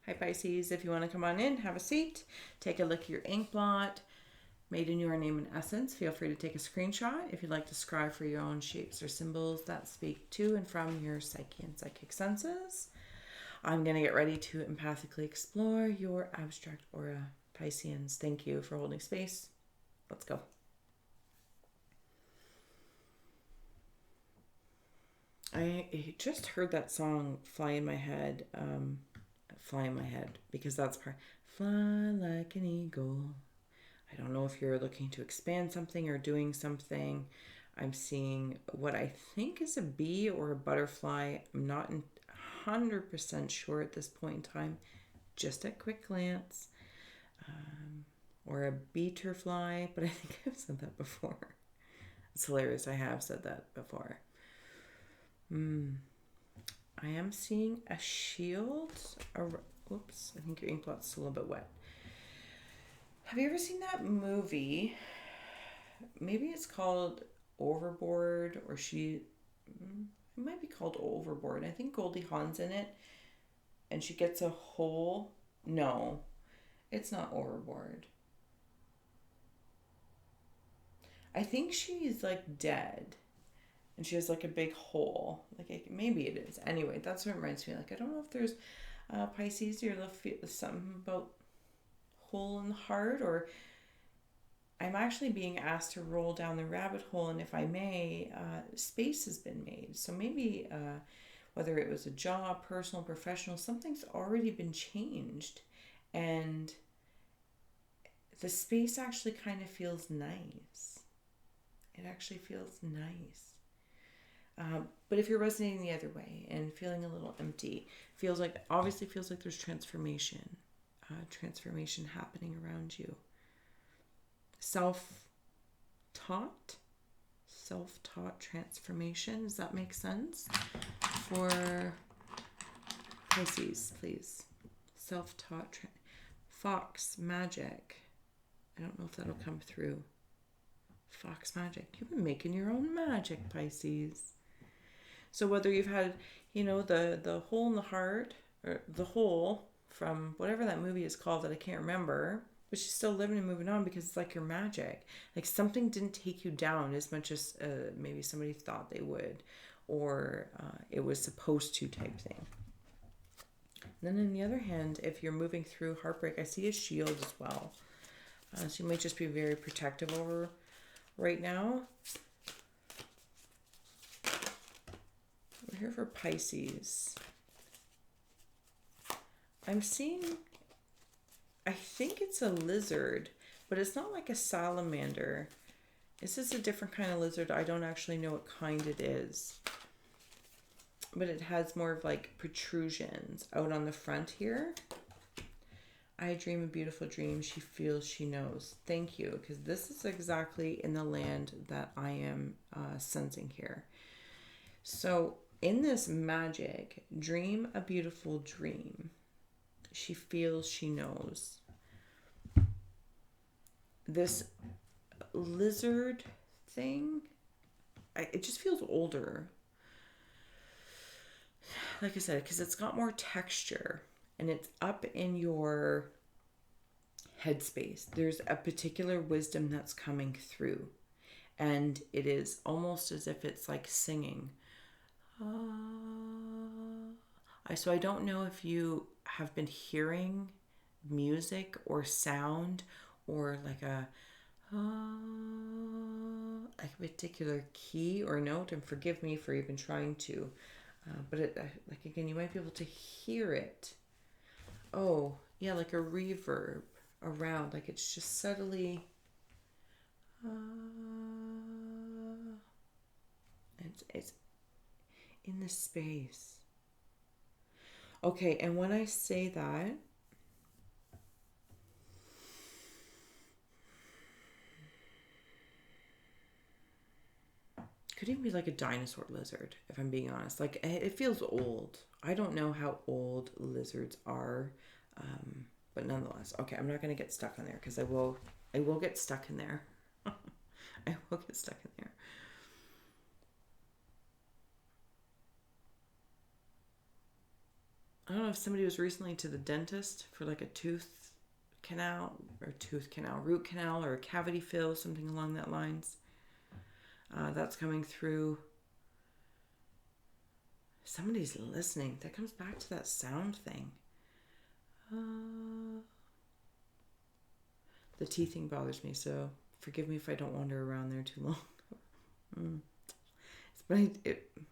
Hi Pisces, if you want to come on in, have a seat, take a look at your ink blot, made in your name and essence. Feel free to take a screenshot if you'd like to scribe for your own shapes or symbols that speak to and from your psyche and psychic senses. I'm going to get ready to empathically explore your abstract aura, Pisceans. Thank you for holding space. Let's go. I just heard that song fly in my head because that's part. Fly like an eagle. I don't know if you're looking to expand something or doing something. I'm seeing what I think is a bee or a butterfly. I'm not 100% sure at this point in time, just at quick glance. Or a butterfly, but I think I've said that before. It's hilarious. I have said that before. I am seeing a shield. Oops, I think your ink blot's a little bit wet. Have you ever seen that movie? Maybe it's called Overboard, or it might be called Overboard. I think Goldie Hawn's in it, and she gets a hole. No, it's not Overboard. I think she's like dead. And she has like a big hole. Maybe it is. Anyway, that's what it reminds me. Like, I don't know if there's Pisces, you're something about hole in the heart, or I'm actually being asked to roll down the rabbit hole, and if I may, space has been made. So maybe whether it was a job, personal, professional, something's already been changed, and the space actually kind of feels nice. It actually feels nice. But if you're resonating the other way and feeling a little empty, obviously feels like there's transformation happening around you. Self-taught transformation. Does that make sense? For Pisces, please. Self-taught. Fox magic. I don't know if that'll come through. Fox magic. You've been making your own magic, Pisces. So whether you've had, the hole in the heart, or the hole from whatever that movie is called that I can't remember, but she's still living and moving on because it's like your magic. Like something didn't take you down as much as maybe somebody thought they would, or it was supposed to type thing. And then on the other hand, if you're moving through heartbreak, I see a shield as well. So you might just be very protective over right now. We're here for Pisces. I'm seeing, I think it's a lizard, but it's not like a salamander. This is a different kind of lizard. I don't actually know what kind it is. But it has more of like protrusions out on the front here. I dream a beautiful dream. She feels, she knows. Thank you, because this is exactly in the land that I am sensing here. So in this magic, dream a beautiful dream. She feels, she knows. This lizard thing, it just feels older. Like I said, because it's got more texture and it's up in your headspace. There's a particular wisdom that's coming through, and it is almost as if it's like singing. So I don't know if you have been hearing music or sound or like a particular key or note, and forgive me for even trying to, but again, you might be able to hear it. Oh yeah, like a reverb around, like it's just subtly it's in the space. Okay, and when I say that, could even be like a dinosaur lizard, if I'm being honest. Like, it feels old. I don't know how old lizards are, but nonetheless. Okay, I'm not going to get stuck in there, because I will get stuck in there. I will get stuck in there. I don't know if somebody was recently to the dentist for like a root canal, or a cavity fill, something along that lines. That's coming through. Somebody's listening. That comes back to that sound thing. The tea thing bothers me, so forgive me if I don't wander around there too long. But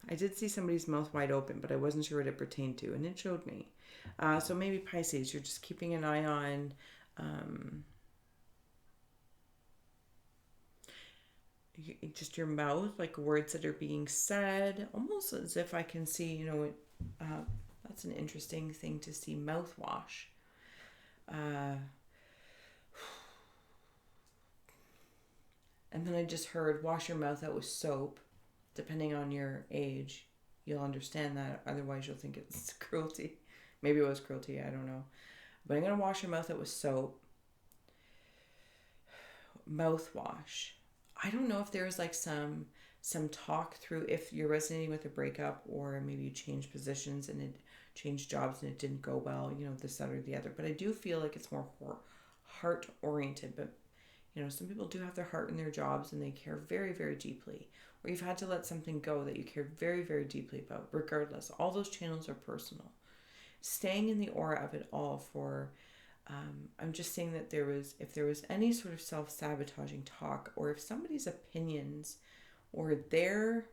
I did see somebody's mouth wide open, but I wasn't sure what it pertained to, and it showed me. So maybe Pisces, you're just keeping an eye on just your mouth, like words that are being said, almost as if I can see, that's an interesting thing to see, mouthwash. And then I just heard wash your mouth out with soap. Depending on your age, you'll understand that. Otherwise, you'll think it's cruelty. Maybe it was cruelty. I don't know. But I'm going to wash your mouth out with soap. Mouthwash. I don't know if there's like some talk through if you're resonating with a breakup, or maybe you changed positions and it changed jobs and it didn't go well, this, that, or the other. But I do feel like it's more heart-oriented. But, some people do have their heart in their jobs and they care very, very deeply. Or you've had to let something go that you cared very, very deeply about. Regardless, all those channels are personal. Staying in the aura of it all for, I'm just saying that if there was any sort of self-sabotaging talk, or if somebody's opinions or their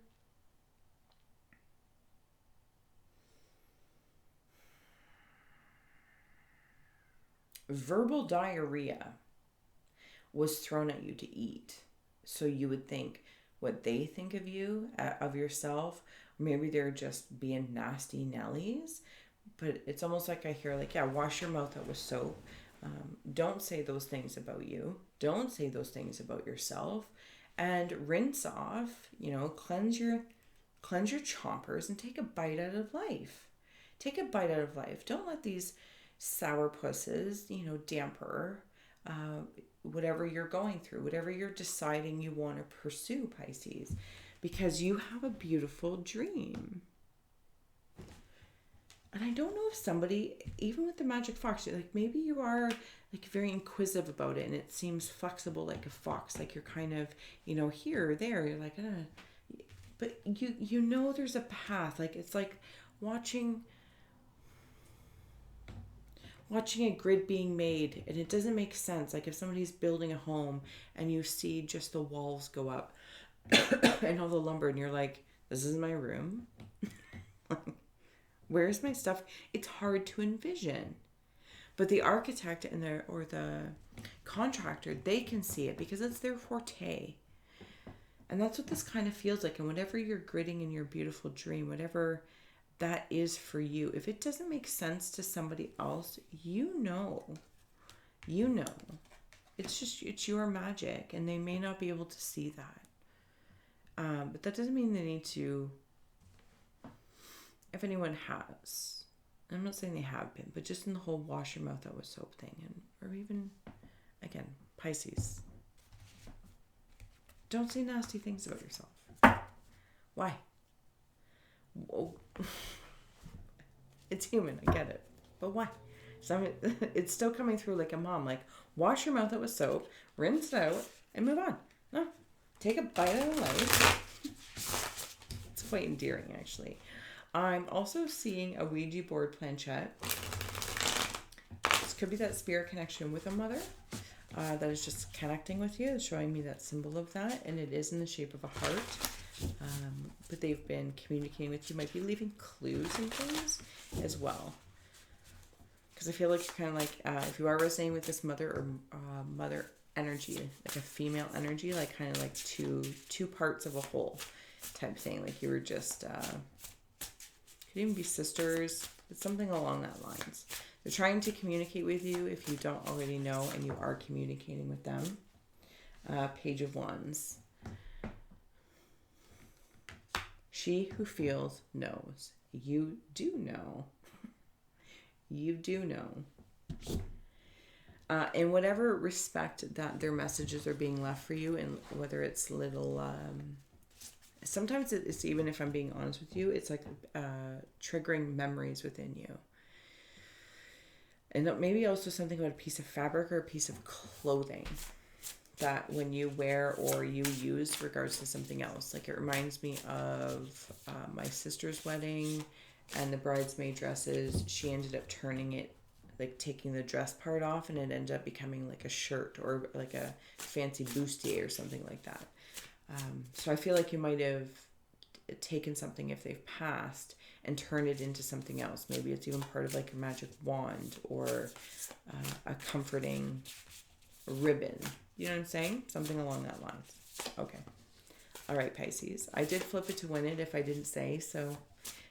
verbal diarrhea was thrown at you to eat, so you would think what they think of you, of yourself. Maybe they're just being nasty Nellies, but it's almost like I hear like, yeah, wash your mouth out with soap. Don't say those things about you. Don't say those things about yourself, and rinse off, cleanse your chompers and take a bite out of life. Take a bite out of life. Don't let these sourpusses, damper whatever you're going through, whatever you're deciding you want to pursue, Pisces, because you have a beautiful dream. And I don't know if somebody, even with the magic fox, like maybe you are like very inquisitive about it and it seems flexible like a fox, like you're kind of, here or there, you're like, but there's a path. Like it's like watching a grid being made, and it doesn't make sense. Like if somebody's building a home and you see just the walls go up and all the lumber, and you're like, this is my room. Where's my stuff? It's hard to envision. But the architect or the contractor, they can see it because it's their forte. And that's what this kind of feels like. And whatever you're gridding in your beautiful dream, whatever that is for you, if it doesn't make sense to somebody else, it's your magic, and they may not be able to see that. But that doesn't mean they need to. If anyone has, I'm not saying they have been, but just in the whole wash your mouth out with soap thing, or even, again, Pisces, don't say nasty things about yourself. Why? Whoa. It's human, I get it, but why? It's still coming through like a mom, like wash your mouth out with soap, rinse it out, and move on. No, take a bite out of life. It's quite endearing, actually. I'm also seeing a Ouija board planchette. This could be that spirit connection with a mother that is just connecting with you. It's showing me that symbol of that, and it is in the shape of a heart. But they've been communicating with you, might be leaving clues and things as well. Because I feel like you're kind of like, if you are resonating with this mother or mother energy, like a female energy, like kind of like two parts of a whole type thing. Like you were just, could even be sisters, but something along that lines. They're trying to communicate with you if you don't already know, and you are communicating with them. Page of Wands. She who feels knows. You do know. You do know. In whatever respect that their messages are being left for you, and whether it's little, sometimes it's, even if I'm being honest with you, it's like triggering memories within you. And maybe also something about a piece of fabric or a piece of clothing that when you wear or you use regards to something else. Like it reminds me of my sister's wedding and the bridesmaid dresses. She ended up turning it, like taking the dress part off, and it ended up becoming like a shirt or like a fancy bustier or something like that. So I feel like you might have taken something if they've passed and turned it into something else. Maybe it's even part of like a magic wand or a comforting ribbon. You know what I'm saying? Something along that lines. Okay. All right, Pisces. I did flip it to win it if I didn't say, so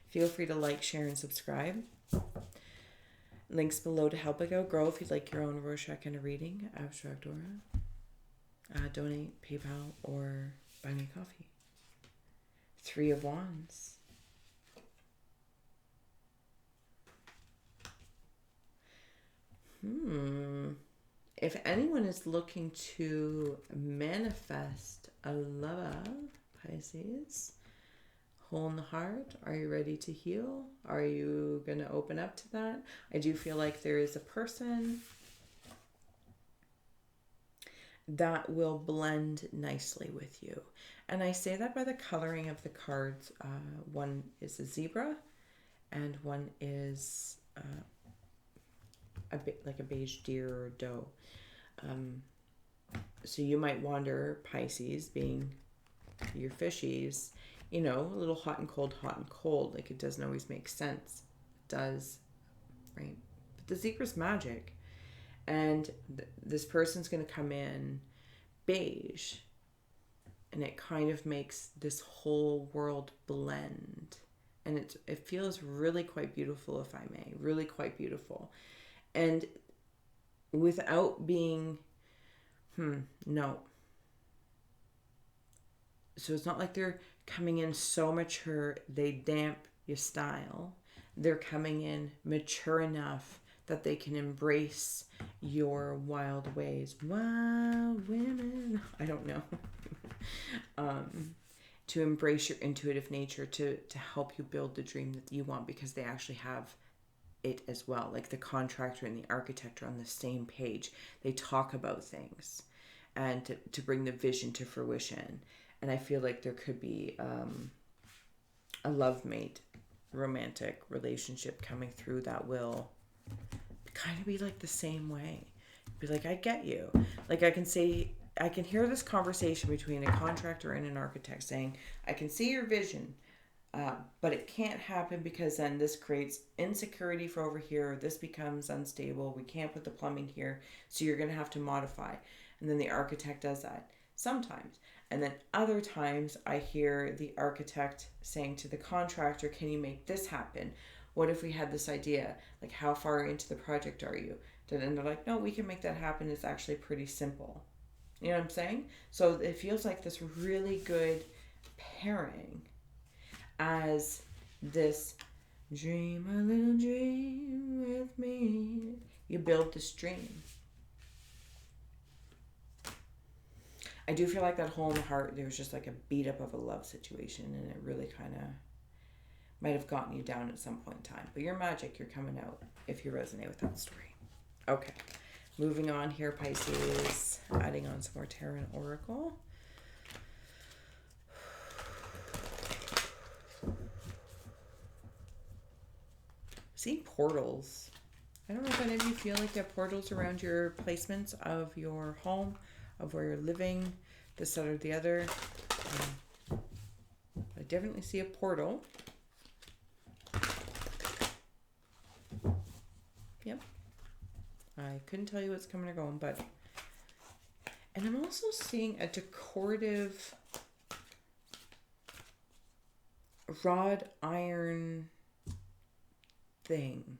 feel free to like, share, and subscribe. Links below to help it grow if you'd like your own Rorschach and a reading. Abstract Aura. Donate, PayPal, or buy me coffee. 3 of Wands. If anyone is looking to manifest a love, Pisces, hole in the heart, are you ready to heal? Are you going to open up to that? I do feel like there is a person that will blend nicely with you. And I say that by the coloring of the cards. One is a zebra and one is like a beige deer or doe. So you might wonder, Pisces, being your fishies, you know, a little hot and cold, like it doesn't always make sense. It does, right? But the zebra's magic. And this person's going to come in beige, and it kind of makes this whole world blend. And it feels really quite beautiful, if I may. Really quite beautiful. And without being, no. So it's not like they're coming in so mature, they damp your style. They're coming in mature enough that they can embrace your wild ways. Wild women. I don't know. To embrace your intuitive nature, to help you build the dream that you want, because they actually have it as well. Like the contractor and the architect are on the same page. They talk about things and to bring the vision to fruition. And I feel like there could be a love mate, romantic relationship coming through that will kind of be like the same way. Be like, I get you. Like I can hear this conversation between a contractor and an architect saying, I can see your vision, but it can't happen because then this creates insecurity for over here. This becomes unstable. We can't put the plumbing here. So you're going to have to modify. And then the architect does that sometimes. And then other times I hear the architect saying to the contractor, can you make this happen? What if we had this idea? Like, how far into the project are you? And they're like, no, we can make that happen. It's actually pretty simple. You know what I'm saying? So it feels like this really good pairing as this dream a little dream with me. You build this dream. I do feel like that hole in the heart, there was just like a beat up of a love situation, and it really kind of might have gotten you down at some point in time. But you're magic. You're coming out if you resonate with that story. Okay. Moving on here, Pisces. Adding on some more tarot and oracle. See portals. I don't know if any of you feel like you have portals around your placements of your home, of where you're living, this side or the other. I definitely see a portal. Yep. I couldn't tell you what's coming or going, but... And I'm also seeing a decorative wrought iron thing.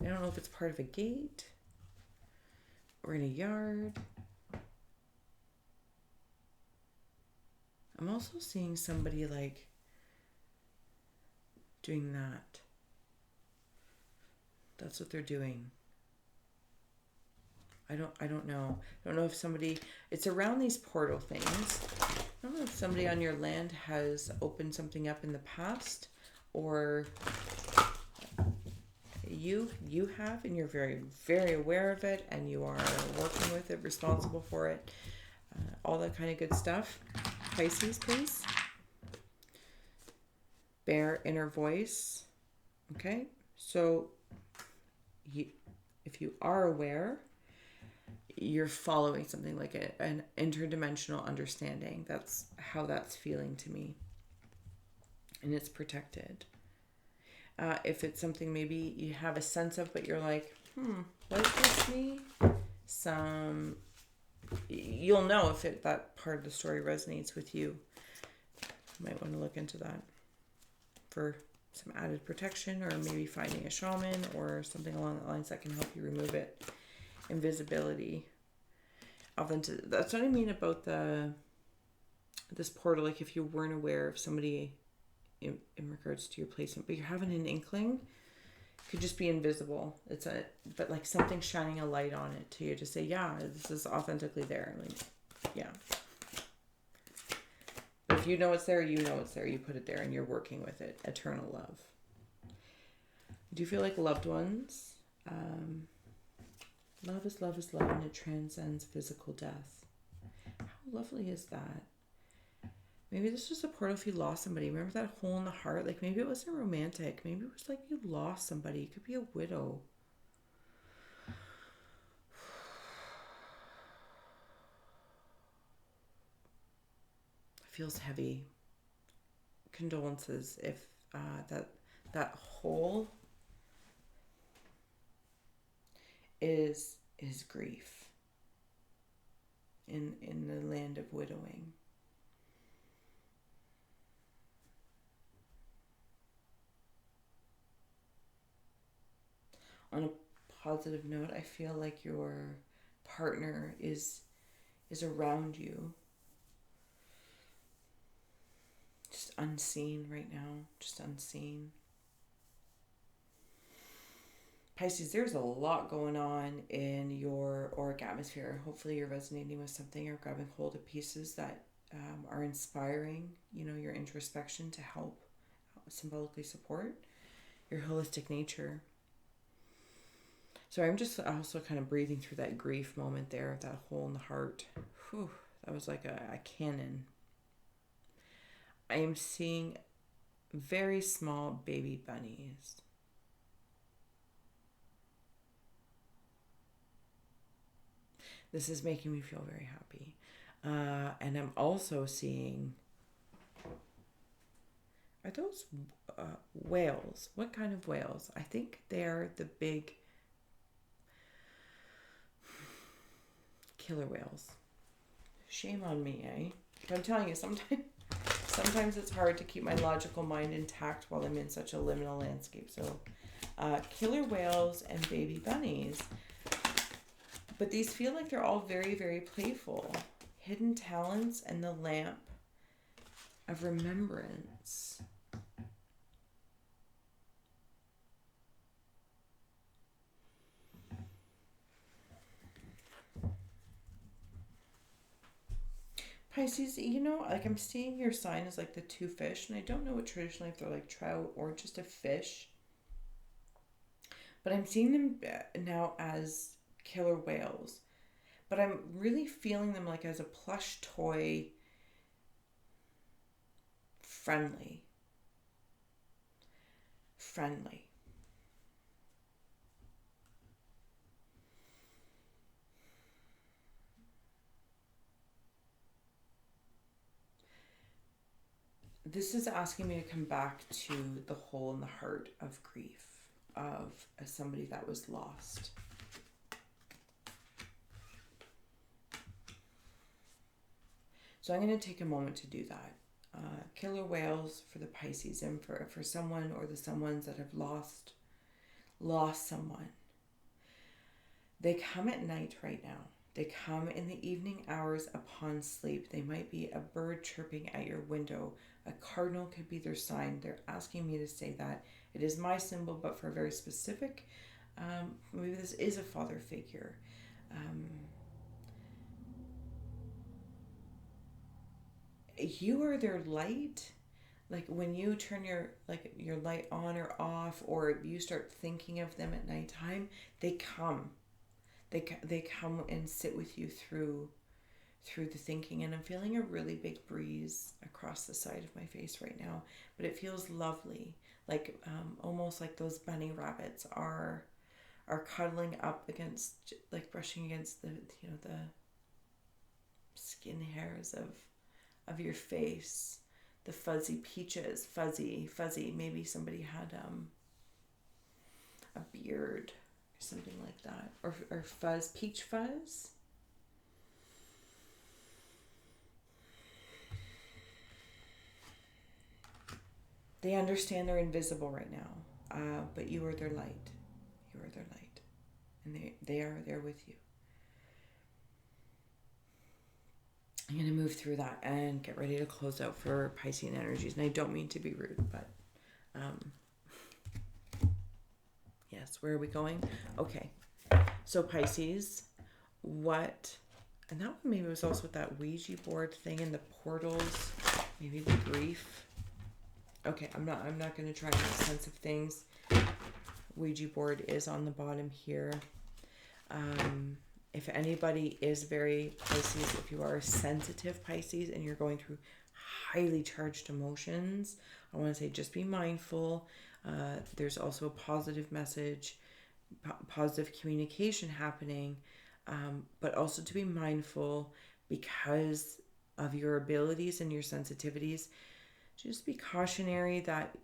I don't know if it's part of a gate or in a yard. I'm also seeing somebody like doing that. That's what they're doing. I don't know. I don't know if somebody, it's around these portal things. I don't know if somebody on your land has opened something up in the past, or you have, and you're very, very aware of it, and you are working with it, responsible for it, all that kind of good stuff. Pisces, please. Bear inner voice. Okay, so if you are aware, you're following something like an interdimensional understanding. That's how that's feeling to me. And it's protected. If it's something maybe you have a sense of, but you're like, was this me? You'll know if that part of the story resonates with you. You might want to look into that for some added protection, or maybe finding a shaman or something along the lines that can help you remove it. Invisibility. That's what I mean about this portal. Like if you weren't aware of somebody in regards to your placement, but you're having an inkling, it could just be invisible. But like something shining a light on it to you to say, yeah, this is authentically there. Like, yeah. If you know it's there, you know it's there. You put it there and you're working with it. Eternal love. Do you feel like loved ones? Love is love is love, and it transcends physical death. How lovely is that? Maybe this was a portal if you lost somebody. Remember that hole in the heart? Like maybe it wasn't romantic. Maybe it was like you lost somebody. It could be a widow. Feels heavy. Condolences if that hole is grief in the land of widowing. On a positive note, I feel like your partner is around you. Just unseen right now. Just unseen. Pisces, there's a lot going on in your auric atmosphere. Hopefully you're resonating with something or grabbing hold of pieces that are inspiring, your introspection to help symbolically support your holistic nature. So I'm just also kind of breathing through that grief moment there, that hole in the heart. Whew, that was like a cannon. I am seeing very small baby bunnies. This is making me feel very happy. And I'm also seeing, are those whales? What kind of whales? I think they're the big killer whales. Shame on me, eh? But I'm telling you, sometimes it's hard to keep my logical mind intact while I'm in such a liminal landscape. So, killer whales and baby bunnies. But these feel like they're all very, very playful. Hidden talents and the lamp of remembrance. Pisces, like I'm seeing your sign as like the two fish, and I don't know what traditionally if they're like trout or just a fish. But I'm seeing them now as killer whales. But I'm really feeling them like as a plush toy, friendly. This is asking me to come back to the hole in the heart of grief, of somebody that was lost. So I'm going to take a moment to do that. Killer whales for the Pisces, and for someone or the someones that have lost someone. They come at night right now. They come in the evening hours upon sleep. They might be a bird chirping at your window. A cardinal could be their sign. They're asking me to say that. It is my symbol, but for a very specific, maybe this is a father figure. You are their light. like when you turn your light on or off, or you start thinking of them at nighttime, they come. They come and sit with you through the thinking. And I'm feeling a really big breeze across the side of my face right now, but it feels lovely, like almost like those bunny rabbits are cuddling up against, like brushing against the the skin hairs of your face, the fuzzy peaches, fuzzy. Maybe somebody had a beard or something like that, or fuzz, peach fuzz. They understand they're invisible right now, but you are their light. You are their light, and they are there with you. I'm going to move through that and get ready to close out for Piscean energies. And I don't mean to be rude, but yes, where are we going? Okay. So Pisces, what, and that one maybe was also with that Ouija board thing and the portals, maybe the grief. Okay, I'm not going to try to make sense of things. Ouija board is on the bottom here. If anybody is very Pisces, if you are a sensitive Pisces and you're going through highly charged emotions, I want to say just be mindful. There's also a positive message, positive communication happening, but also to be mindful because of your abilities and your sensitivities. Just be cautionary that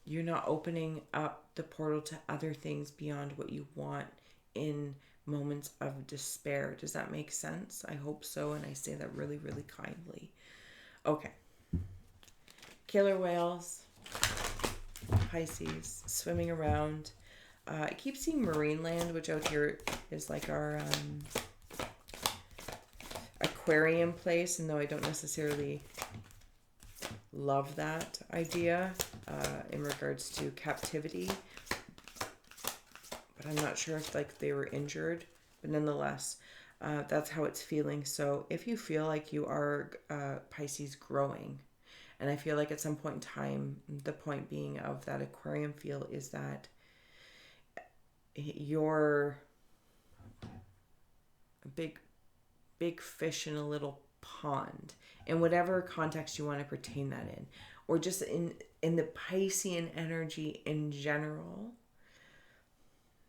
you're not opening up the portal to other things beyond what you want in moments of despair. Does that make sense? I hope so, and I say that really, really kindly. Okay. Killer whales, Pisces, swimming around. I keep seeing marine land, which out here is like our aquarium place, and though I don't necessarily love that idea in regards to captivity, but I'm not sure if like they were injured, but nonetheless, that's how it's feeling. So if you feel like you are Pisces growing, and I feel like at some point in time, the point being of that aquarium feel is that you're a big fish in a little pond, in whatever context you want to pertain that in, or just in the Piscean energy in general.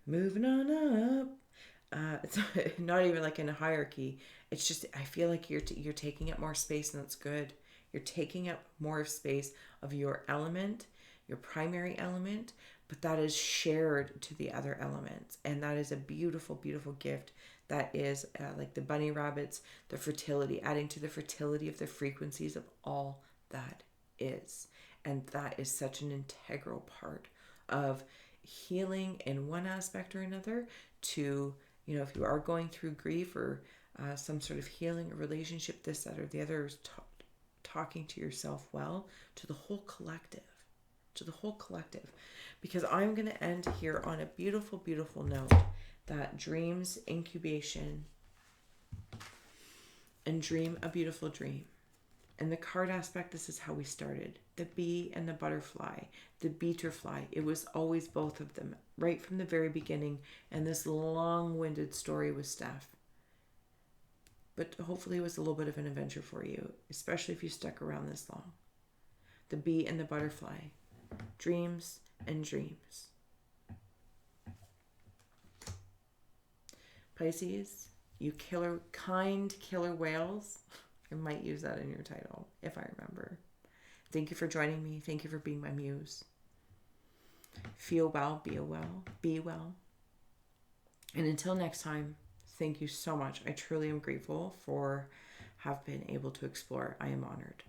Moving on up. It's not even like in a hierarchy. It's just I feel like you're taking up more space, and that's good. You're taking up more space of your element, your primary element, but that is shared to the other elements, and that is a beautiful, beautiful gift. That is like the bunny rabbits, the fertility, adding to the fertility of the frequencies of all that is. And that is such an integral part of healing in one aspect or another to, if you are going through grief or some sort of healing, a relationship, this, that, or the other, is talking to yourself well, to the whole collective. Because I'm going to end here on a beautiful, beautiful note that dreams, incubation, and dream a beautiful dream. And the card aspect, this is how we started. The bee and the butterfly, the beeterfly. It was always both of them, right from the very beginning. And this long-winded story with STEPH. But hopefully it was a little bit of an adventure for you, especially if you stuck around this long. The bee and the butterfly. Dreams and dreams. Pisces, you kind killer whales. I might use that in your title if I remember. Thank you for joining me. Thank you for being my muse. Feel well, be well. And until next time, thank you so much. I truly am grateful for have been able to explore. I am honored.